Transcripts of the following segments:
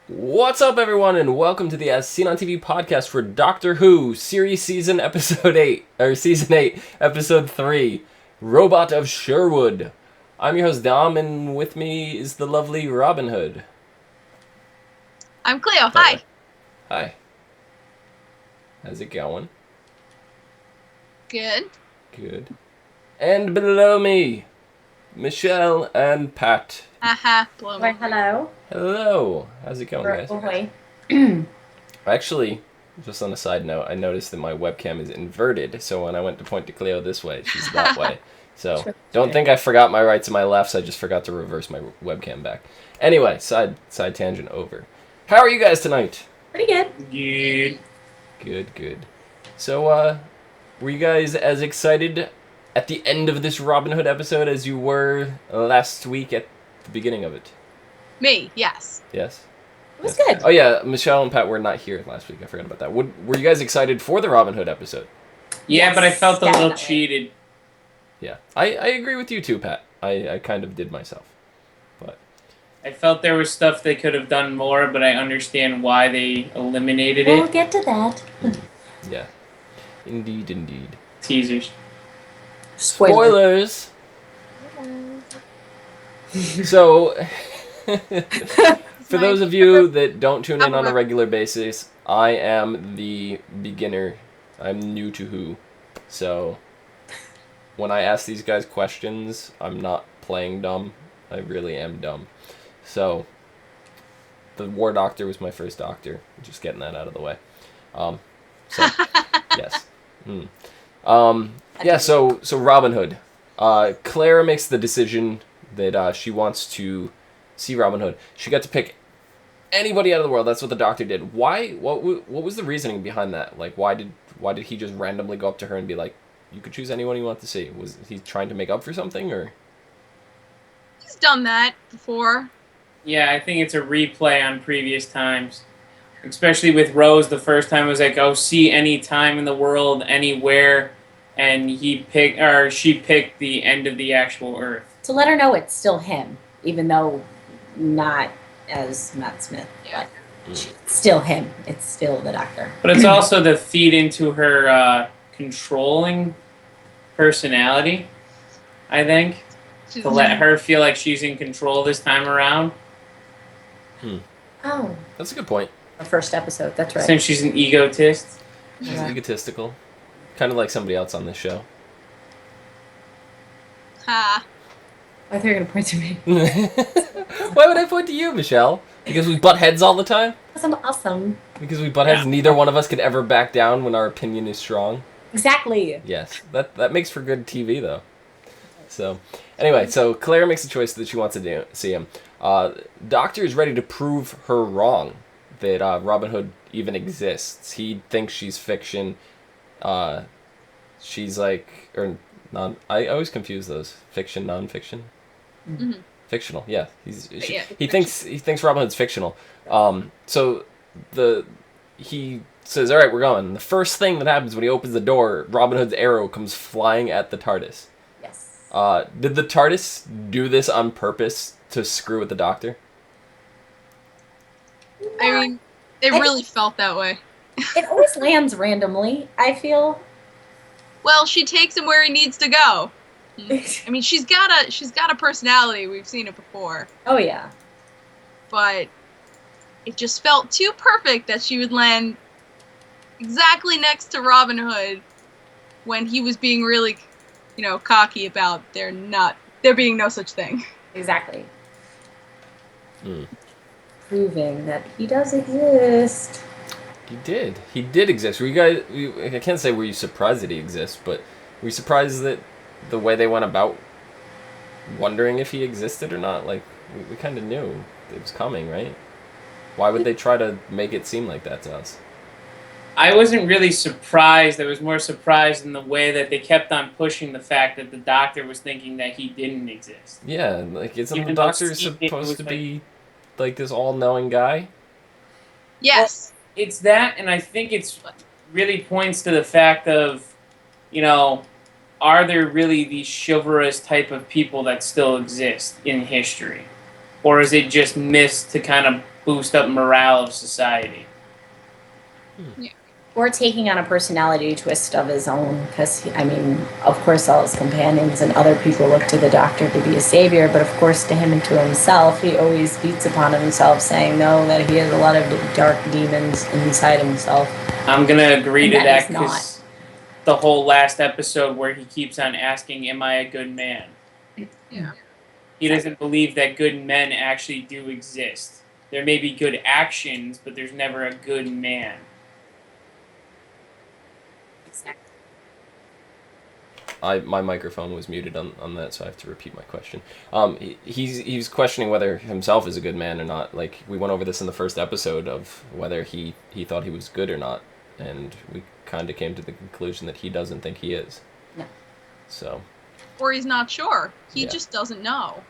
What's up, everyone, and welcome to the As Seen on TV podcast for Doctor Who Season 8, Episode 3, Robot of Sherwood. I'm your host, Dom, and with me is the lovely Robin Hood. I'm Cleo. Hi. Hi. How's it going? Good. Good. And below me, Michelle and Pat. Blow Why, hello. Hello. How's it going, guys? Ahoy. Actually, just on a side note, I noticed that my webcam is inverted, so when I went to point to Cleo this way, she's that way. So, don't think I forgot my rights and my lefts, I just forgot to reverse my webcam back. Anyway, side tangent over. How are you guys tonight? Pretty good. Good. So, were you guys as excited at the end of this Robin Hood episode as you were last week at the beginning of it? Me, yes. Yes? It was good. Oh yeah, Michelle and Pat were not here last week. I forgot about that. Were you guys excited for the Robin Hood episode? Yeah, Yes, but I felt a little definitely. cheated. Yeah. I agree with you too, Pat. I kind of did myself. But I felt there was stuff they could have done more, but I understand why they eliminated We'll it. get to that. yeah. Indeed. Teasers. Spoilers! So, for those of you that don't tune in on a regular basis, I am the beginner. I'm new to Who. So, when I ask these guys questions, I'm not playing dumb. I really am dumb. So, the War Doctor was my first Doctor. Just getting that out of the way. So, yes. Yeah, so Robin Hood. Clara makes the decision that she wants to see Robin Hood. She got to pick anybody out of the world. That's what the Doctor did. Why? What was the reasoning behind that? Like, why did he just randomly go up to her and be like, you could choose anyone you want to see? Was he trying to make up for something, or? He's done that before. Yeah, I think it's a replay on previous times. Especially with Rose, the first time it was like, oh, see any time in the world, anywhere, and she picked the end of the actual Earth. To let her know it's still him, even though not as Matt Smith. Yeah. But it's still him. It's still the Doctor. But it's also to feed into her controlling personality, I think. She's To let her feel like she's in control this time around. Oh, That's a good point. the first episode. That's right. Since she's an egotist. She's Yeah. egotistical. Kind of like somebody else on this show. Ha. I thought you were going to point to me. Why would I point to you, Michelle? Because we butt heads all the time? Because I'm awesome. Because we butt heads, neither one of us could ever back down when our opinion is strong. Exactly. Yes, that makes for good TV, though. So, anyway, so Claire makes a choice that she wants to see him. Doctor is ready to prove her wrong, that Robin Hood even exists. He thinks she's fiction. She's like, or non. I always confuse those. Fiction, non-fiction. Mm-hmm. Fictional, yeah. Yeah, He thinks Robin Hood's fictional. So he says, "All right, we're going." The first thing that happens when he opens the door, Robin Hood's arrow comes flying at the TARDIS. Yes. Did the TARDIS do this on purpose to screw with the Doctor? I mean, it really felt that way. It always lands randomly, I feel. Well, she takes him where he needs to go. I mean, she's got a personality. We've seen it before, Oh, yeah. but it just felt too perfect that she would land exactly next to Robin Hood when he was being really, cocky about there being no such thing. Exactly. Mm. Proving that he does exist. He did exist. Were you guys? I can't say were you surprised that he exists, but were you surprised that the way they went about wondering if he existed or not? Like, we kind of knew it was coming, right? Why would they try to make it seem like that to us? I wasn't really surprised. I was more surprised in the way that they kept on pushing the fact that the Doctor was thinking that he didn't exist. Yeah, like, isn't the Even though Doctor Steve supposed was to like- be like this all-knowing guy? Yes. It's that, and I think it's really points to the fact of, are there really these chivalrous type of people that still exist in history? Or is it just missed to kind of boost up morale of society. Or taking on a personality twist of his own, because, I mean, of course all his companions and other people look to the Doctor to be a savior, but of course to him and to himself, he always beats upon himself, saying, no, that he has a lot of dark demons inside himself. I'm going to agree to that is not. because the whole last episode where he keeps on asking, am I a good man? Yeah. He doesn't believe that good men actually do exist. There may be good actions, but there's never a good man. My microphone was muted on that, so I have to repeat my question. He's questioning whether himself is a good man or not. Like, we went over this in the first episode of whether he thought he was good or not, and we kind of came to the conclusion that he doesn't think he is. No. So. Or he's not sure. He just doesn't know.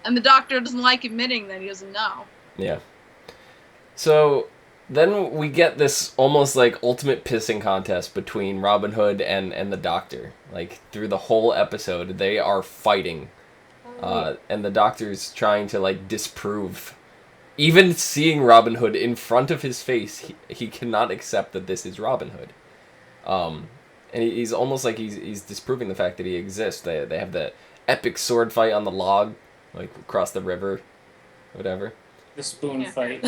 And the Doctor doesn't like admitting that he doesn't know. Yeah. So then we get this almost like ultimate pissing contest between Robin Hood and the Doctor. Like, through the whole episode, they are fighting. And the Doctor's trying to, like, disprove. Even seeing Robin Hood in front of his face, he cannot accept that this is Robin Hood. And he's almost like he's disproving the fact that he exists. They have that epic sword fight on the log, like, across the river, whatever. The spoon fight.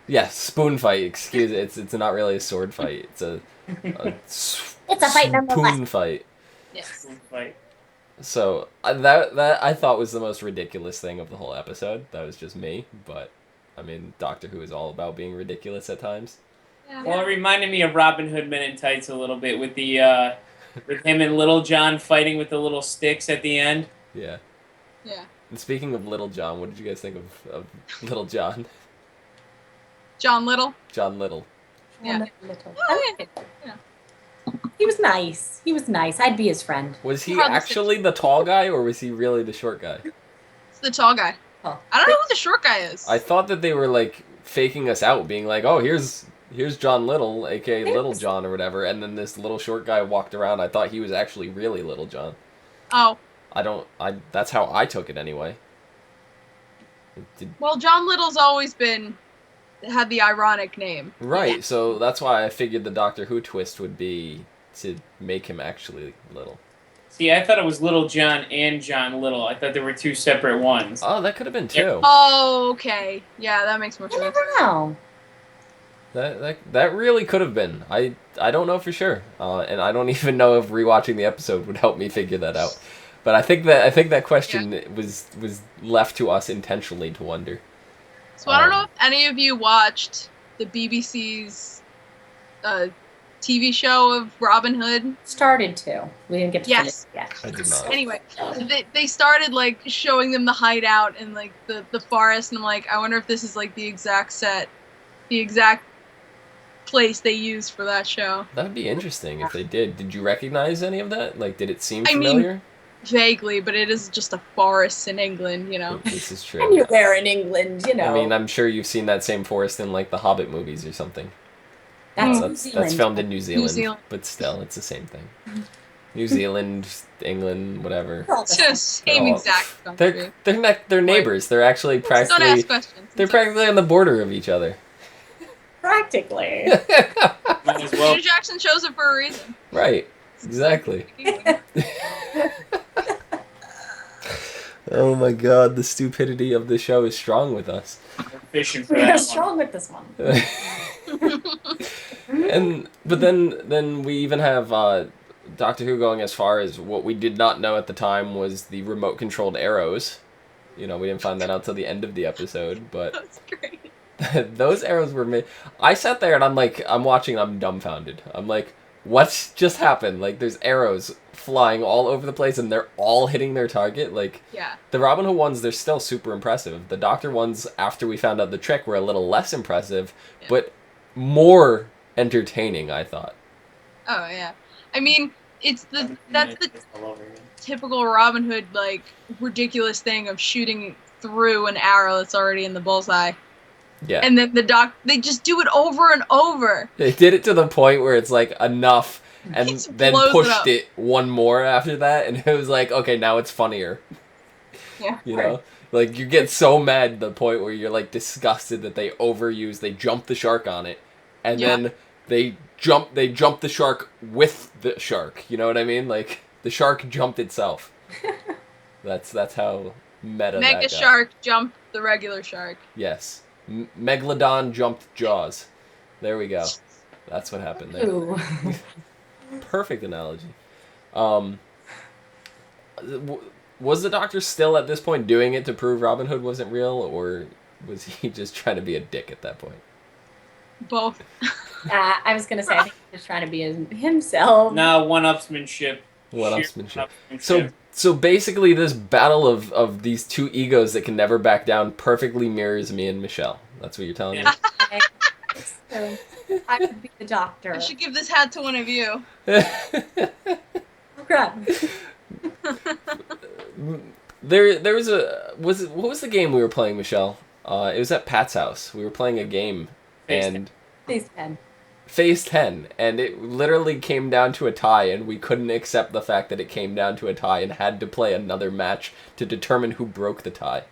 Yeah, spoon fight. Excuse it. It's not really a sword fight. It's a It's a fight nonetheless. spoon fight. Yes. Spoon fight. So that I thought was the most ridiculous thing of the whole episode. That was just me, but I mean, Doctor Who is all about being ridiculous at times. Yeah. Well, it reminded me of Robin Hood Men in Tights a little bit with the with him and Little John fighting with the little sticks at the end. Yeah. Yeah. And speaking of Little John, what did you guys think of Little John? John Little. John Little. Yeah. I like it. Yeah. He was nice. He was nice. I'd be his friend. Was he Probably actually the tall guy, or was he really the short guy? It's the tall guy. Oh. I don't know who the short guy is. I thought that they were, like, faking us out, being like, oh, here's John Little, aka Little John or whatever, and then this little short guy walked around. I thought he was actually really Little John. Oh. That's how I took it anyway. Well, John Little's always had the ironic name. Right, Yeah. so that's why I figured the Doctor Who twist would be to make him actually little. See, I thought it was Little John and John Little. I thought there were two separate ones. Oh, that could have been two. Oh, okay. Yeah, that makes more You sense. never know. That really could have been. I don't know for sure, and I don't even know if rewatching the episode would help me figure that out. But I think that question was left to us intentionally to wonder. So I don't know if any of you watched the BBC's TV show of Robin Hood. Started to. We didn't get to Yes. finish it I did not. Anyway, they started like showing them the hideout and like the forest, and I'm like, I wonder if this is like the exact set, the exact place they used for that show. That would be interesting if they did. Did you recognize any of that? Like, did it seem I mean, familiar? Vaguely, but it is just a forest in England, you know. This is true. Anywhere in England, you know. I mean, I'm sure you've seen that same forest in, like, the Hobbit movies or something. That's Well, New Zealand. that's filmed in New Zealand, Zealand. but still, it's the same thing. New Zealand, England, whatever. We're all It's the same. just same Oh, exact country. They're neighbors. They're actually Don't ask practically questions. they're practically on the border of each other. Practically. Might as well. Peter Jackson chose it for a reason. Right. Exactly. Oh my God, the stupidity of the show is strong with us. Fishing for We're that one. strong with this one. But then we even have Doctor Who going as far as what we did not know at the time was the remote controlled arrows. You know, we didn't find that out till the end of the episode, but That's great. those arrows were made. I sat there and I'm watching, I'm dumbfounded. I'm like, what just happened? Like, there's arrows flying all over the place and they're all hitting their target. Like, Yeah. the Robin Hood ones, they're still super impressive. The Doctor ones, after we found out the trick, were a little less impressive, Yeah. but more entertaining, I thought. Oh yeah. I mean, that's the All over again. typical Robin Hood like ridiculous thing of shooting through an arrow that's already in the bullseye, Yeah. and then they just do it over and over. They did it to the point where it's like enough, and Just then blows it pushed up. it one more after that, and it was like, okay, now it's funnier. Yeah. You know? Like, you get so mad to the point where you're, like, disgusted that they jump the shark on it, and then they jump the shark with the shark. You know what I mean? Like, the shark jumped itself. That's how meta that Mega got. shark jumped the regular shark. Yes. Megalodon jumped Jaws. There we go. That's what happened there. Ooh. Perfect analogy. Was the Doctor still at this point doing it to prove Robin Hood wasn't real, or was he just trying to be a dick at that point? Both. I was going to say, I think he was trying to be himself. No, one-upsmanship. One-upsmanship. So basically this battle of these two egos that can never back down perfectly mirrors me and Michelle. That's what you're telling me? So I would be the Doctor. I should give this hat to one of you. Okay. There was what was the game we were playing, Michelle? It was at Pat's house. We were playing a game, and Phase 10. Phase 10, and it literally came down to a tie, and we couldn't accept the fact that it came down to a tie, and had to play another match to determine who broke the tie.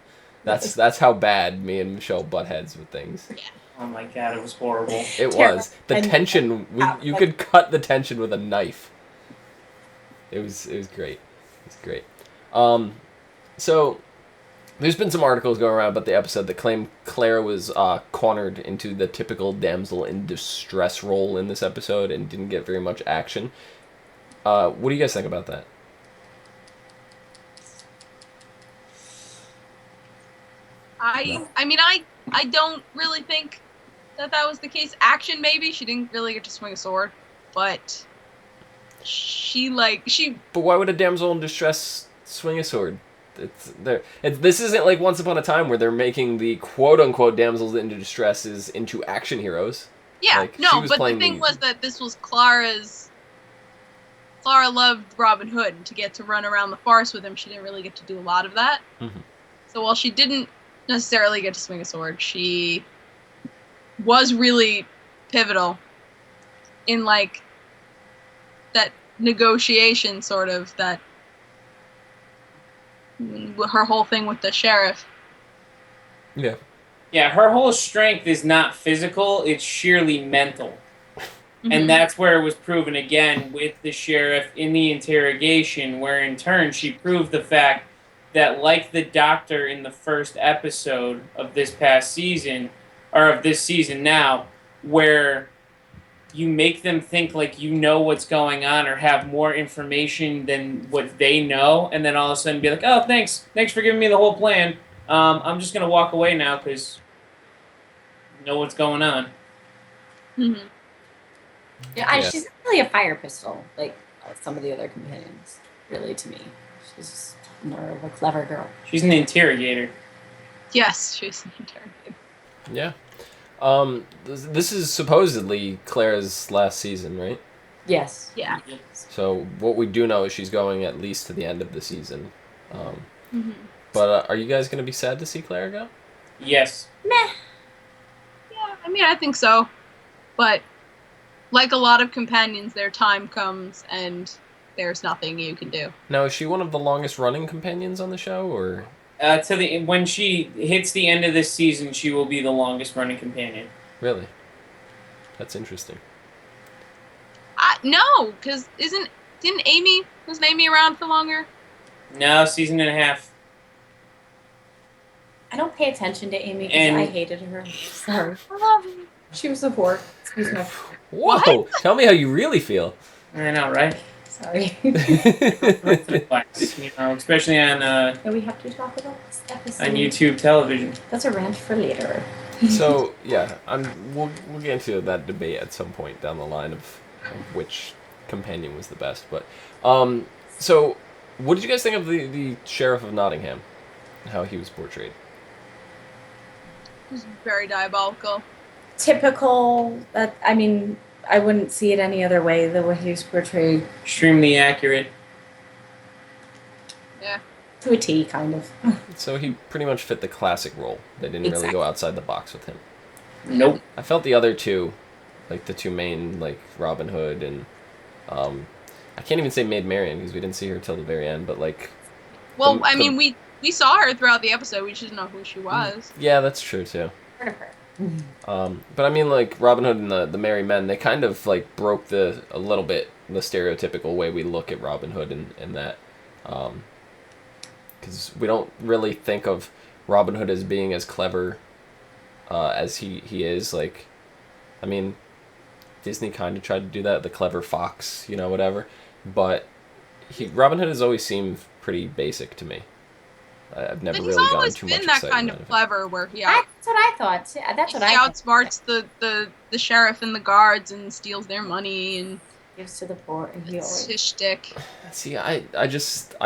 That's how bad me and Michelle butt heads with things. Yeah. Oh my god, it was horrible. It was. The tension, you could cut the tension with a knife. It was great. It was great. So, there's been some articles going around about the episode that claim Clara was cornered into the typical damsel in distress role in this episode and didn't get very much action. What do you guys think about that? I don't really think that was the case. Action, maybe. She didn't really get to swing a sword, but But why would a damsel in distress swing a sword? This isn't like Once Upon a Time where they're making the quote-unquote damsels in distresses into action heroes. Yeah, Like, no, she was but the playing thing the- was that this was Clara's... Clara loved Robin Hood, and to get to run around the forest with him, she didn't really get to do a lot of that. Mhm. So while she didn't necessarily get to swing a sword, she was really pivotal in, like, that negotiation, sort of, that... her whole thing with the sheriff. Yeah. Yeah, her whole strength is not physical, it's sheerly mental. Mhm. And that's where it was proven again with the sheriff in the interrogation, where in turn she proved the fact that, like the Doctor in the first episode of this past season, or of this season now, where you make them think like you know what's going on or have more information than what they know, and then all of a sudden be like, oh, thanks for giving me the whole plan. I'm just going to walk away now because you know what's going on. Mhm. Yeah, she's not really a fire pistol like some of the other companions, really, to me. She's just more of a clever girl. She's an interrogator. Yes, she's an interrogator. Yeah. This is supposedly Clara's last season, right? Yes. Yeah. So what we do know is she's going at least to the end of the season. Mhm. But are you guys going to be sad to see Clara go? Yes. Meh. Yeah, I mean, I think so. But, like a lot of companions, their time comes and there's nothing you can do. Now, is she one of the longest running companions on the show, or? When she hits the end of this season, she will be the longest running companion. Really? That's interesting. No, because wasn't Amy around for longer? No, season and a half. I don't pay attention to Amy because And- I hated her. Sorry. I love her. She was a whore. Excuse me. Whoa! Tell me how you really feel. I know, right? Sorry. Especially on Do we have to talk about this episode? on YouTube television. That's a rant for later. So yeah, we'll get into that debate at some point down the line of which companion was the best. But so what did you guys think of the Sheriff of Nottingham? How he was portrayed? It was very diabolical. Typical. I wouldn't see it any other way the way he was portrayed. Extremely accurate. Yeah. To a T, kind of. So he pretty much fit the classic role. They didn't really go outside the box with him. Nope. I felt the other two, like the two main, like Robin Hood and I can't even say Maid Marian because we didn't see her till the very end. But like, Well, The- I mean, we We saw her throughout the episode. We just didn't know who she was. Yeah, that's true too. Heard of her. But I mean, like Robin Hood and the Merry Men, they kind of like broke a little bit the stereotypical way we look at Robin Hood and that, because we don't really think of Robin Hood as being as clever as he is. Like, I mean, Disney kind of tried to do that, the clever fox, whatever. But Robin Hood has always seemed pretty basic to me. I've never But he's really gotten always too much been that excitement kind out of of it. clever, where That's what I thought. That's what he I outsmarts the sheriff and the guards and steals their money and gives to the poor, and he it's always. his shtick. See, I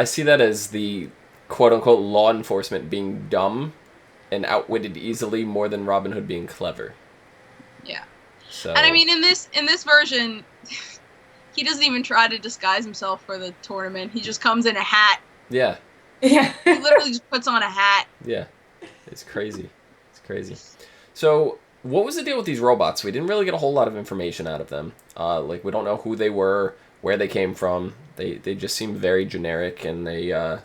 see that as the quote unquote law enforcement being dumb and outwitted easily more than Robin Hood being clever. Yeah. So And I mean, in this version, he doesn't even try to disguise himself for the tournament. He just comes in a hat. yeah, Yeah. He literally just puts on a hat. yeah, it's crazy. It's crazy. So what was the deal with these robots? We didn't really get a whole lot of information out of them. Like we don't know who they were, where they came from. They just seem very generic, and they Yeah,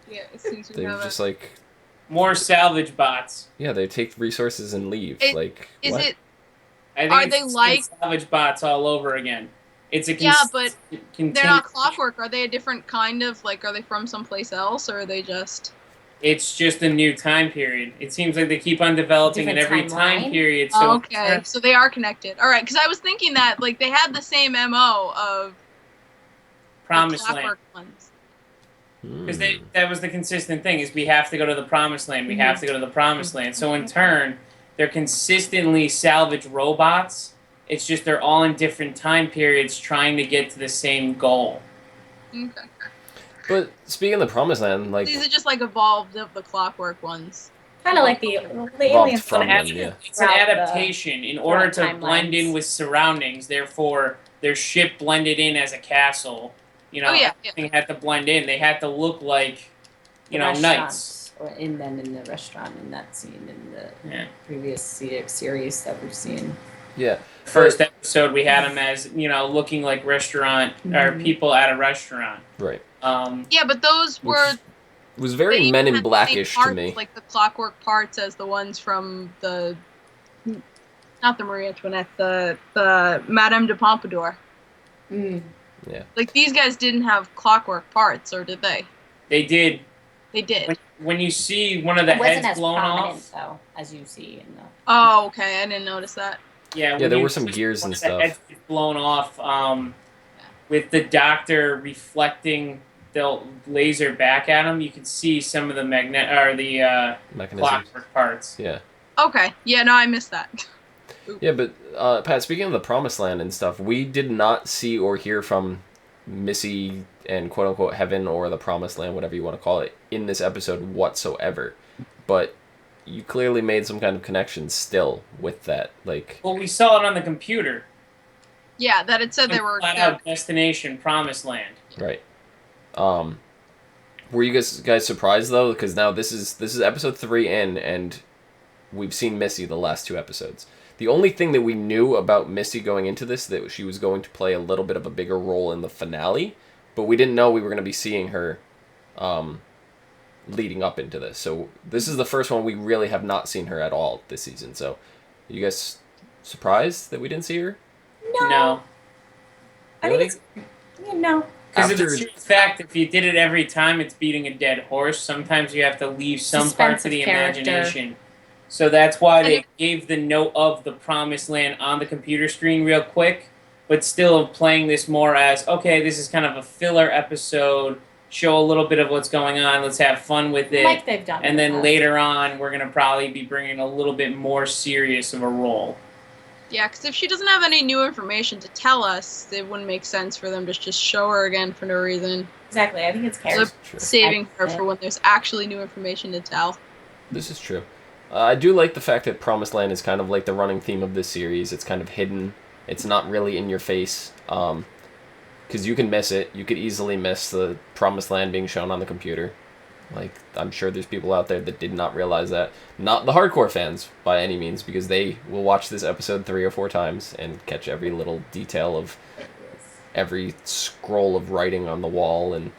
it seems we they're have just a... like More salvage bots. yeah, they take resources and leave. Like Is what? it... I think Are it's they the same like- salvage bots all over again? It's a Yeah, but continu- They're not clockwork. Are they a different kind of, like, are they from someplace else, or are they just... It's just a new time period. It seems like they keep on developing in every Different time timeline? period. So okay, so they are connected. All right, because I was thinking that, like, they had the same MO of the Promised Land. clockwork ones. Because that was the consistent thing, is we have to go to the Promised Land. We have to go to the Promised Land. So in turn, they're consistently salvage robots. It's just they're all in different time periods trying to get to the same goal. Okay. But speaking of the Promised Land, like These are just, like, evolved of the clockwork ones. Kind of like the evolved aliens. from It's them, an yeah. It's an Throughout the- adaptation in order to throughout blend in timelines. with surroundings. Therefore, their ship blended in as a castle. Oh, yeah. Everything had to blend in. They had to look like, knights. restaurants, or in the restaurant in that scene in the Yeah. previous series that we've seen. yeah. First episode, we had them as looking like restaurant or Mhm. people at a restaurant. Right. Yeah, but those Which were... was very they Men in had the same Blackish to parts, me. like the clockwork parts as the ones from the... Not the Marie Antoinette, the Madame de Pompadour. Mm. Like, these guys didn't have clockwork parts, or did they? They did. They did. When you see one of the It wasn't heads as blown prominent off, though, as you see in the. Oh, okay, I didn't notice that. yeah, Yeah, there you were some see gears one and of the stuff. heads get blown off, with the Doctor reflecting the laser back at him. You can see some of the Mechanisms. clockwork parts. Yeah. Okay, yeah, no, I missed that. Yeah, but Pat, speaking of the Promised Land and stuff, we did not see or hear from Missy and quote unquote heaven or the Promised Land, whatever you want to call it, in this episode whatsoever. But you clearly made some kind of connection still with that. Like, Well, we saw it on the computer. Yeah, that it said they were... Flat out destination Promised Land. right. Were you guys surprised though? Because now this is episode 3 in, and we've seen Missy the last 2 episodes. The only thing that we knew about Missy going into this, that she was going to play a little bit of a bigger role in the finale, but we didn't know we were going to be seeing her leading up into this. So this is the first one we really have not seen her at all this season. So you guys surprised that we didn't see her? No. I Really? think it's no. Because After- it's a true fact, if you did it every time, it's beating a dead horse. Sometimes you have to leave some Suspense parts of the of character. imagination. So that's why they gave the note of the Promised Land on the computer screen real quick, but still playing this more as, okay, this is kind of a filler episode, show a little bit of what's going on, let's have fun with it. Like they've done. And in the then past. later on, we're going to probably be bringing a little bit more serious of a role. Yeah, because if she doesn't have any new information to tell us, it wouldn't make sense for them to just show her again for no reason. Exactly. I think it's So character. True. saving her for when there's actually new information to tell. This is true. I do like the fact that Promised Land is kind of like the running theme of this series. It's kind of hidden. It's not really in your face. Because you can miss it. You could easily miss the Promised Land being shown on the computer. Like, I'm sure there's people out there that did not realize that. Not the hardcore fans, by any means, because they will watch this episode 3 or 4 times and catch every little detail of every scroll of writing on the wall and,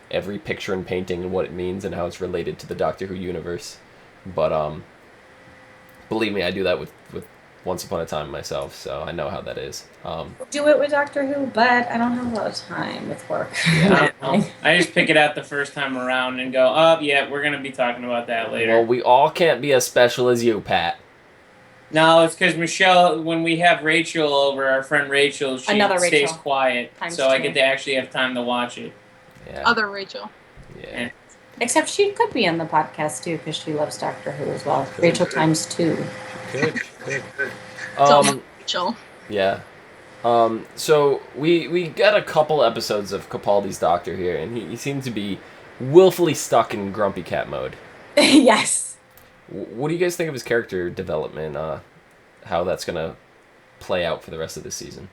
every picture and painting and what it means and how it's related to the Doctor Who universe. But believe me, I do that with Once Upon a Time myself, so I know how that is. Do it with Doctor Who, but I don't have a lot of time with work. Yeah. I just pick it out the first time around and go, oh, yeah, we're going to be talking about that later. Well, we all can't be as special as you, Pat. No, it's because Michelle, when we have Rachel over, our friend Rachel, she stays quiet, so I get to actually have time to watch it. Yeah. Other Rachel. Yeah. Except she could be on the podcast, too, because she loves Doctor Who as well. Rachel times 2. Good. Rachel. Yeah. So we got a couple episodes of Capaldi's Doctor here, and he seems to be willfully stuck in grumpy cat mode. Yes. What do you guys think of his character development? How that's gonna play out for the rest of the season?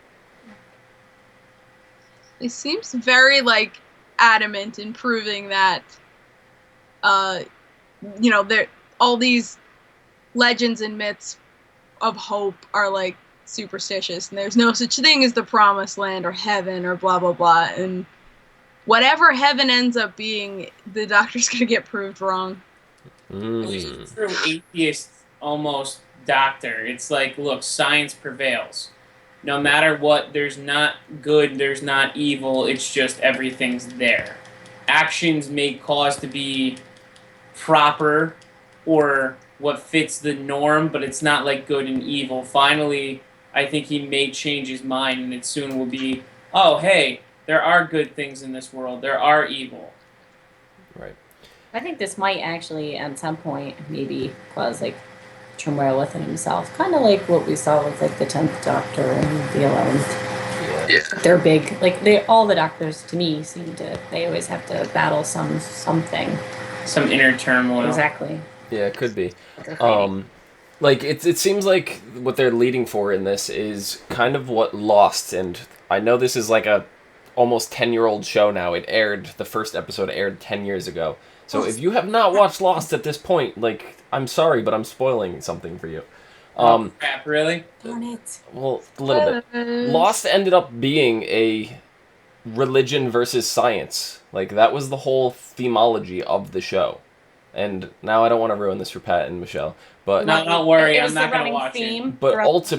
He seems very adamant in proving that, there all these legends and myths of hope are superstitious, and there's no such thing as the promised land or heaven or blah blah blah, and whatever heaven ends up being, the Doctor's gonna get proved wrong. He's a true atheist, almost Doctor. It's look, science prevails. No matter what, there's not good, there's not evil, it's just everything's there. Actions may cause to be proper or what fits the norm, but it's not good and evil. Finally, I think he may change his mind, and it soon will be, oh, hey, there are good things in this world, there are evil. Right. I think this might actually, at some point, maybe cause turmoil within himself, kind of like what we saw with the 10th Doctor and the 11th. Yeah. They're big. All the Doctors to me seem to. They always have to battle something. Some inner turmoil. Exactly. Yeah, it could be. It seems like what they're leading for in this is kind of what Lost, and I know this is a almost 10-year-old show now. The first episode aired 10 years ago. So if you have not watched Lost at this point, I'm sorry, but I'm spoiling something for you. Crap, really? Darn it. Well, a little bit. Lost ended up being a religion versus science. That was the whole themology of the show. And now I don't want to ruin this for Pat and Michelle, but no, don't worry, I'm not going to watch it. But it was.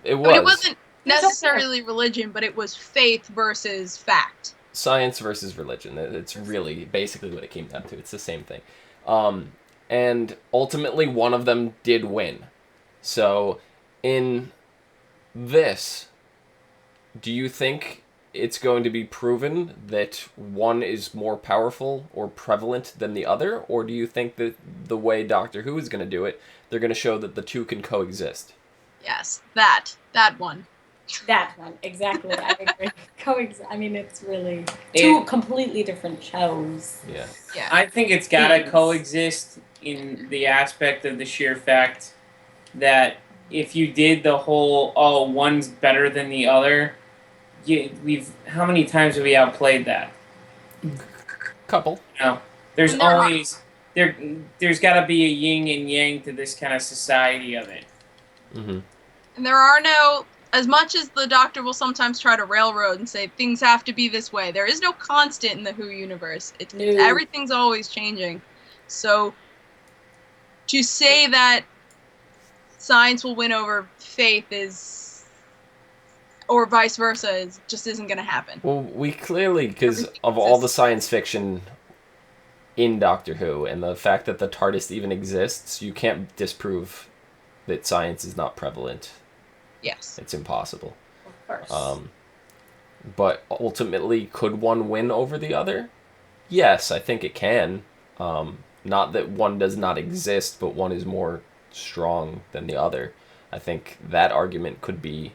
But it wasn't necessarily religion, but it was faith versus fact. Science versus religion. It's really basically what it came down to. It's the same thing. And ultimately one of them did win. So in this, do you think it's going to be proven that one is more powerful or prevalent than the other? Or do you think that the way Doctor Who is going to do it, they're going to show that the two can coexist? Yes, that one. That one, exactly. I agree. I mean, it's really two completely different shows. Yeah. I think it's got to coexist in the aspect of the sheer fact that if you did the whole, one's better than the other, how many times have we outplayed that? Couple. There's always there's got to be a yin and yang to this kind of society of it. Mm-hmm. And there are no, as much as the Doctor will sometimes try to railroad and say things have to be this way, there is no constant in the Who universe. Everything's always changing. So to say that science will win over faith or vice versa just isn't going to happen. Well, we clearly, because of all the science fiction in Doctor Who and the fact that the TARDIS even exists, you can't disprove that science is not prevalent. Yes. It's impossible. Of course. But ultimately, could one win over the other? Yes, I think it can. Not that one does not exist, but one is more strong than the other. I think that argument could be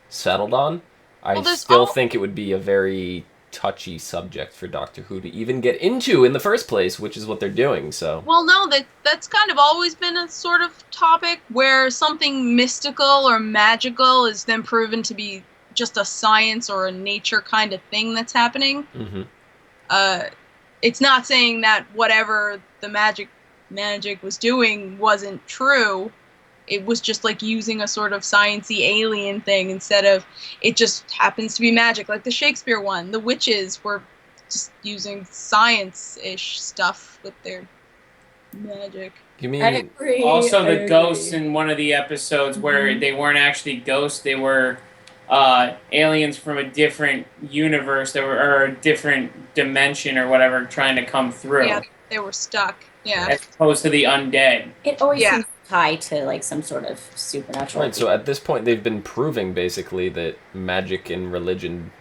settled on. I still think it would be a very touchy subject for Doctor Who to even get into in the first place, which is what they're doing. So. Well, no, that's kind of always been a sort of topic where something mystical or magical is then proven to be just a science or a nature kind of thing that's happening. Mm-hmm. It's not saying that whatever the magic was doing wasn't true. It was just using a sort of sciencey alien thing instead of it just happens to be magic, like the Shakespeare one. The witches were just using science-ish stuff with their magic. You I mean agree. Also, I the ghosts agree. in one of the episodes where Mhm. they weren't actually ghosts, they were aliens from a different universe that were, or a different dimension or whatever trying to come through, Yeah, they were stuck. Yeah. as opposed to the undead. It always Yeah. seems tied to like some sort of supernatural. right? So at this point, they've been proving basically that magic and religion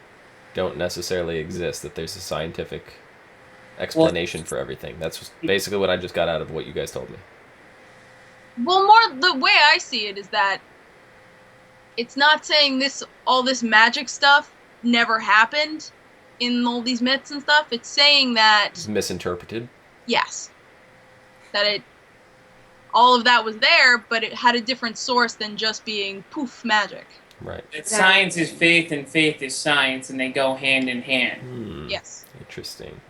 don't necessarily exist. That there's a scientific explanation for everything. That's basically what I just got out of what you guys told me. Well, more the way I see it is that it's not saying all this magic stuff never happened in all these myths and stuff. It's saying that It's misinterpreted. yes, that all of that was there, but it had a different source than just being poof magic. Right. That science is faith and faith is science, and they go hand in hand. Yes. Interesting.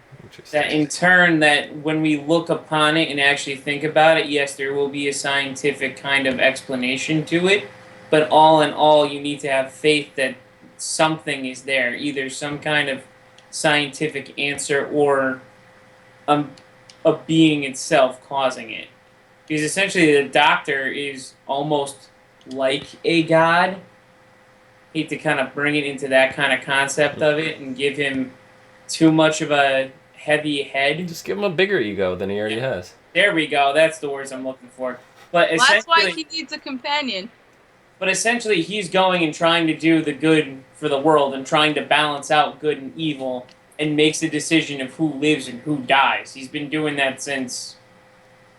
That in turn, that when we look upon it and actually think about it, yes, there will be a scientific kind of explanation to it, but all in all, you need to have faith that something is there, either some kind of scientific answer or a being itself causing it. Because essentially, the Doctor is almost like a god. Hate to kind of bring it into that kind of concept of it and give him too much of a heavy head. Just give him a bigger ego than he already has. There we go. That's the words I'm looking for. But Well, that's why essentially, he needs a companion. but essentially, he's going and trying to do the good for the world and trying to balance out good and evil and makes the decision of who lives and who dies. He's been doing that since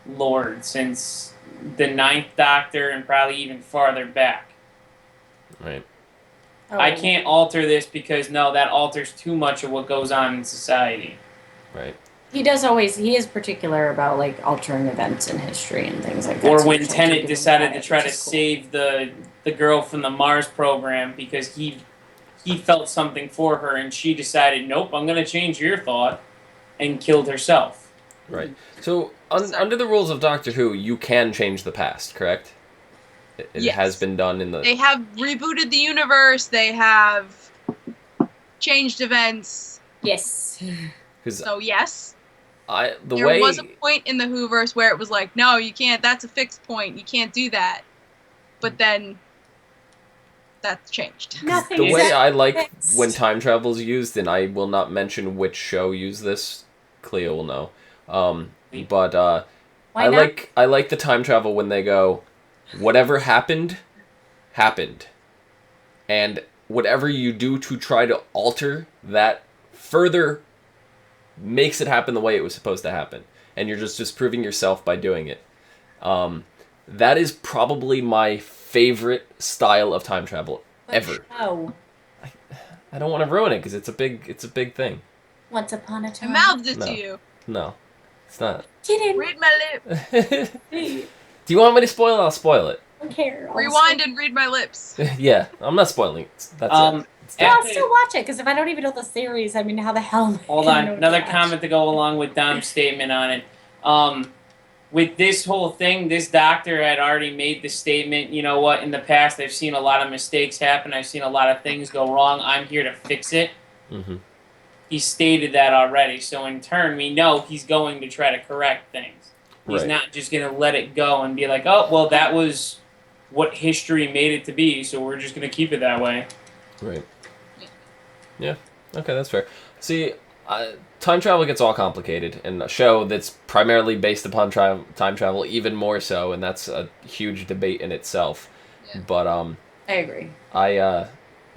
the Ninth Doctor and probably even farther back. Right. I can't alter this because, no, that alters too much of what goes on in society. Right. He is particular about like altering events in history and things like that. Or So when he tried to Tennant give him decided to credit, try which to is cool. save the girl from the Mars program because he felt something for her and she decided, nope, I'm going to change your thought, and killed herself. Right. So, under the rules of Doctor Who, you can change the past, correct? It Yes. has been done in the... They have rebooted the universe. They have changed events. Yes. So yes, there was a point in the Whoverse where it was like, no, you can't. That's a fixed point. You can't do that. But then that's changed. Nothing. The way I like fixed. when time travel is used, and I will not mention which show used this, Cleo will know. But Why not? I like the time travel when they go, whatever happened, happened. And whatever you do to try to alter that further makes it happen the way it was supposed to happen. And you're just disproving yourself by doing it. That is probably my favorite style of time travel ever. Oh. I don't want to ruin it because it's a big thing. Once upon a I time. mouthed it No. to you. No, it's not. Kidding. Read my lips. Do you want me to spoil it? I'll spoil it. I don't care. Rewind and read my lips. Yeah, I'm not spoiling it. That's it. It's Yeah, done. I'll still watch it because if I don't even know the series, I mean, how the hell? am I Hold gonna on, know what another to watch? comment to go along with Dom's statement on it. With this whole thing, this doctor had already made the statement, you know what, in the past I've seen a lot of mistakes happen, I've seen a lot of things go wrong, I'm here to fix it. Mm-hmm. He stated that already, so in turn we know he's going to try to correct things. He's Right. not just going to let it go and be like, oh, well, that was what history made it to be, so we're just going to keep it that way. Right. Yeah. Okay, that's fair. See, time travel gets all complicated, and a show that's primarily based upon time travel even more so, and that's a huge debate in itself. Yeah. But I agree. I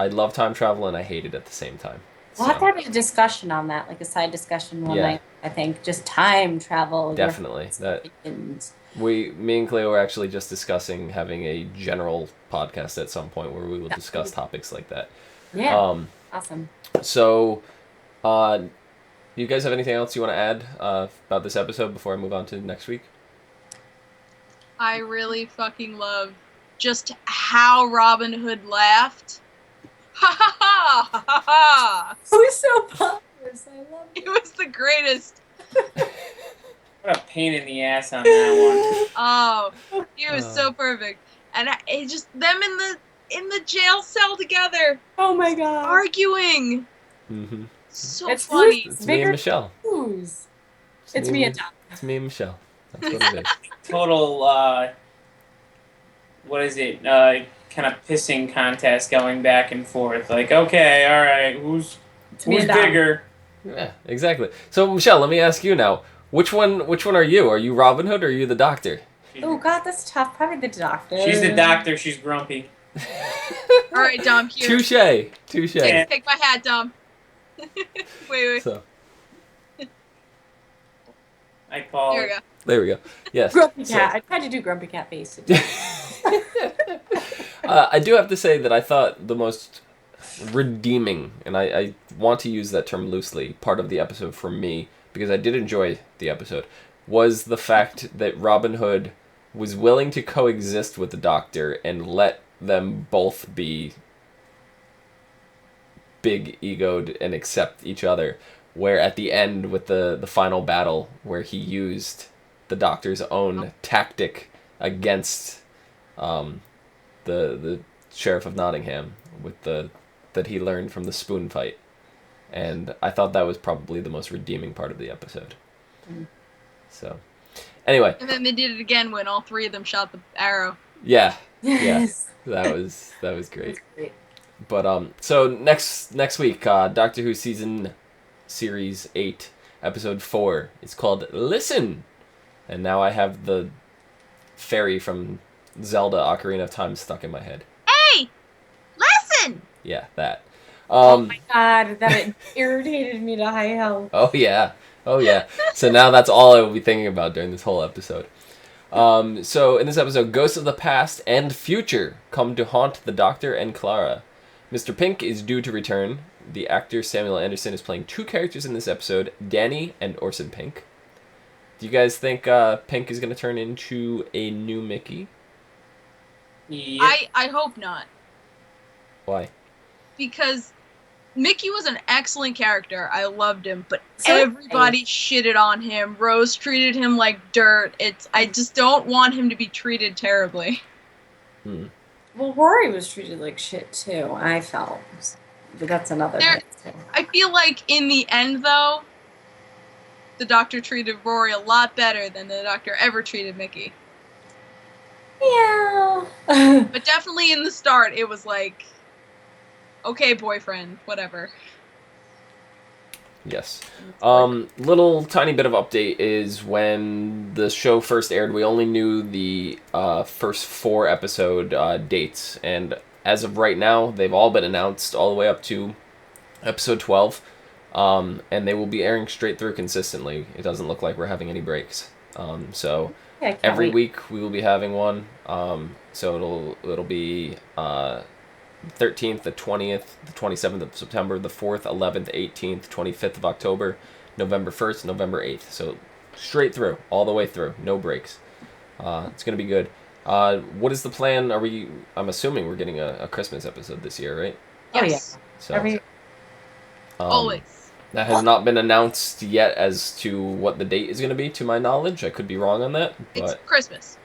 love time travel and I hate it at the same time. We'll have to have a discussion on that, like a side discussion one Yeah. night. I think just time travel. Definitely. Me and Cleo were actually just discussing having a general podcast at some point where we will discuss topics like that. Yeah. Awesome. So, do you guys have anything else you want to add about this episode before I move on to next week? I really fucking love just how Robin Hood laughed. Ha ha ha ha ha ha! It was so pompous. I love It was the greatest. What a pain in the ass on that Oh, he was so perfect, and it just them in the jail cell together Oh my god. arguing. Mm-hmm. So It's funny. It's me and Michelle. Who's? It's me and Tom. It's me and Michelle. That's what it is. Total, what is it? Kind of pissing contest going back and forth. Like, okay, all right, who's me and Dom. bigger? Yeah, exactly. So Michelle, let me ask you now. Which one are you? Are you Robin Hood or are you the Doctor? Oh God, that's tough. Probably the Doctor. She's the Doctor. She's grumpy. All right, Dom. Here. Touche. Yeah. Take my hat, Dom. wait. So I call There it. we go. there we go. Yes. Grumpy So- cat. I tried to do grumpy cat face. I do have to say that I thought the most redeeming, and I want to use that term loosely, part of the episode for me, because I did enjoy the episode, was the fact that Robin Hood was willing to coexist with the Doctor and let them both be big egoed and accept each other. Where at the end with the final battle where he used the Doctor's own tactic against the Sheriff of Nottingham with that he learned from the spoon fight. And I thought that was probably the most redeeming part of the episode. So, anyway. And then they did it again when all three of them shot the arrow. Yeah. Yes. That was great. That's great. But so next week, Doctor Who Series 8, Episode 4. It's called Listen! And now I have the fairy from Zelda Ocarina of Time stuck in my head. Hey! Listen! Yeah, that. Oh my God, that irritated me to high hell. Oh yeah. So now that's all I will be thinking about during this whole episode. So in this episode, ghosts of the past and future come to haunt the Doctor and Clara. Mr. Pink is due to return. The actor Samuel Anderson is playing two characters in this episode, Danny and Orson Pink. Do you guys think Pink is going to turn into a new Mickey? Yep. I hope not. Why? Because Mickey was an excellent character. I loved him, but So everybody shitted on him. Rose treated him like dirt. I just don't want him to be treated terribly. Well, Rory was treated like shit too, I felt. But that's another There- thing. I feel like in the end, though, the Doctor treated Rory a lot better than the Doctor ever treated Mickey. Yeah. But definitely in the start, it was like, okay, boyfriend, whatever. Yes. Little tiny bit of update is when the show first aired, we only knew the first 4 episode dates, and as of right now, they've all been announced all the way up to episode 12, and they will be airing straight through consistently. It doesn't look like we're having any breaks. So Yeah, I can't every wait. week we will be having one. So it'll be 13th, the 20th, the 27th of September, the 4th, 11th, 18th, 25th of October, November 1st, November 8th. So straight through, all the way through, no breaks. It's going to be good. What is the plan? I'm assuming we're getting a Christmas episode this year, right? Oh, Yes, So Every always. that has not been announced yet as to what the date is going to be, to my knowledge. I could be wrong on that, It's but Christmas.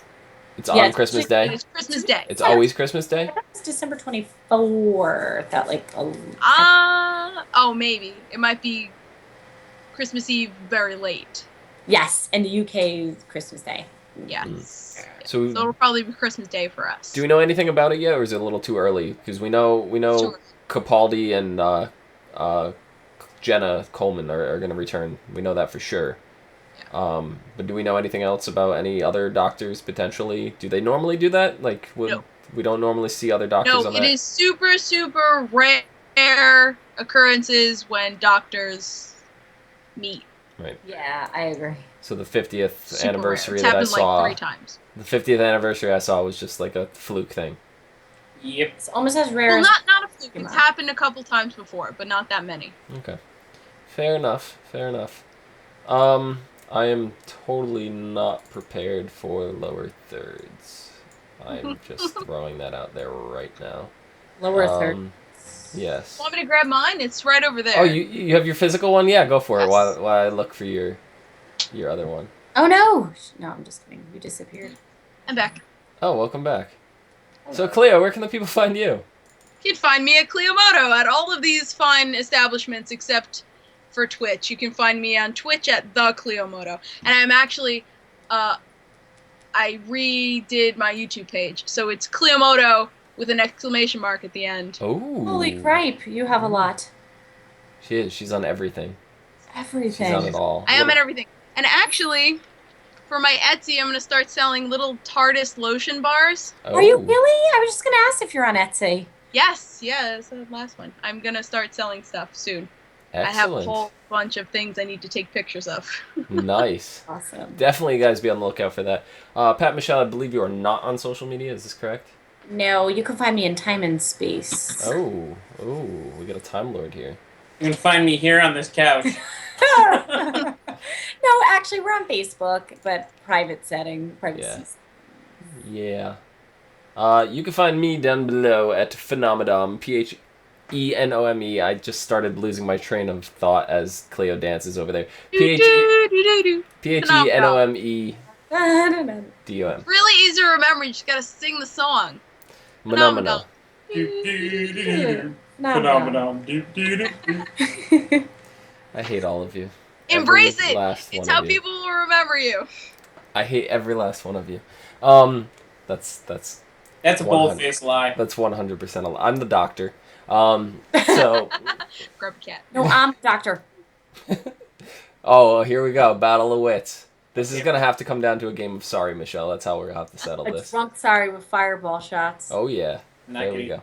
it's Yeah, on it's Christmas It Day. is Christmas Day. It's always Christmas I Day? thought it was December 24th. That like Oh, maybe. It might be Christmas Eve very late. yes, in the UK Christmas Day. Yes. Yeah. So So it'll probably be Christmas Day for us. do we know anything about it yet, or is it a little too early? Because we know Sure. Capaldi and Jenna Coleman are going to return. We know that for sure. But do we know anything else about any other doctors potentially? Do they normally do that? Like, No. we don't normally see other doctors No, on it that? is super, super rare occurrences when doctors meet. Yeah, I agree. So the 50th Super anniversary rare. It's that I happened saw, like 3 times. the 50th anniversary I saw was just like a fluke thing. Yep. It's almost as rare Well, as not a fluke. Come It's on. happened a couple times before, but not that many. Okay. Fair enough. I am totally not prepared for lower thirds. I'm just throwing that out there right now. lower third. Yes. Want me to grab mine? It's right over there. Oh, you have your physical one? Yeah, go for it. Yes. While I look for your other one. Oh no! No, I'm just kidding. You disappeared. I'm back. Oh, welcome back. So Cleo, where can the people find you? You'd find me at Cleomoto at all of these fine establishments except for Twitch. You can find me on Twitch at the Cleomoto. And I'm actually, I redid my YouTube page, so it's Cleomoto with an exclamation mark at the end. Oh. Holy cripe, you have a lot. She is. She's on everything. Everything. She's on it all. I am at everything. And actually, for my Etsy, I'm going to start selling little TARDIS lotion bars. Oh. Are you really? I was just going to ask if you're on Etsy. Yes, that's the last one. I'm going to start selling stuff soon. Excellent. I have a whole bunch of things I need to take pictures of. Nice. Awesome. Definitely, you guys be on the lookout for that. Pat Michelle, I believe you are not on social media. Is this correct? No, you can find me in Time and Space. Oh, we got a Time Lord here. You can find me here on this couch. No, actually, we're on Facebook, but private setting. Privacy. Yeah. You can find me down below at Phenomenome, Phenome. I just started losing my train of thought as Cleo dances over there. Phenome. DOM. Really easy to remember. You just gotta sing the song. Phenomena. Phenomenon. I hate all of you. Embrace Every it. last It's one how of you. people will remember you. I hate every last one of you. That's That's a 100. bold-faced lie. That's 100% a lie. I'm the doctor. So. Grab a cat. No, I'm Doctor. Oh, here we go. Battle of wits. This is gonna have to come down to a game of sorry, Michelle. That's how we're gonna have to settle A this. drunk sorry with fireball shots. Oh yeah. Not There we kidding.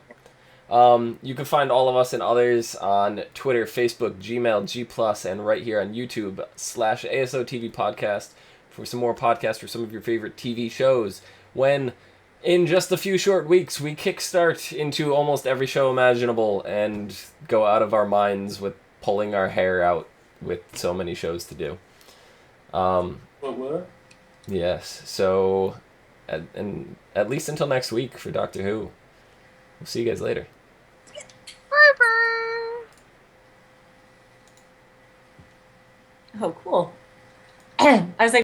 go. You can find all of us and others on Twitter, Facebook, Gmail, G+, and right here on YouTube /ASOTV Podcast for some more podcasts for some of your favorite TV shows. When in just a few short weeks we kickstart into almost every show imaginable and go out of our minds with pulling our hair out with so many shows to do. What? Yes. So, at least until next week for Doctor Who. We'll see you guys later. Oh, cool. I was like,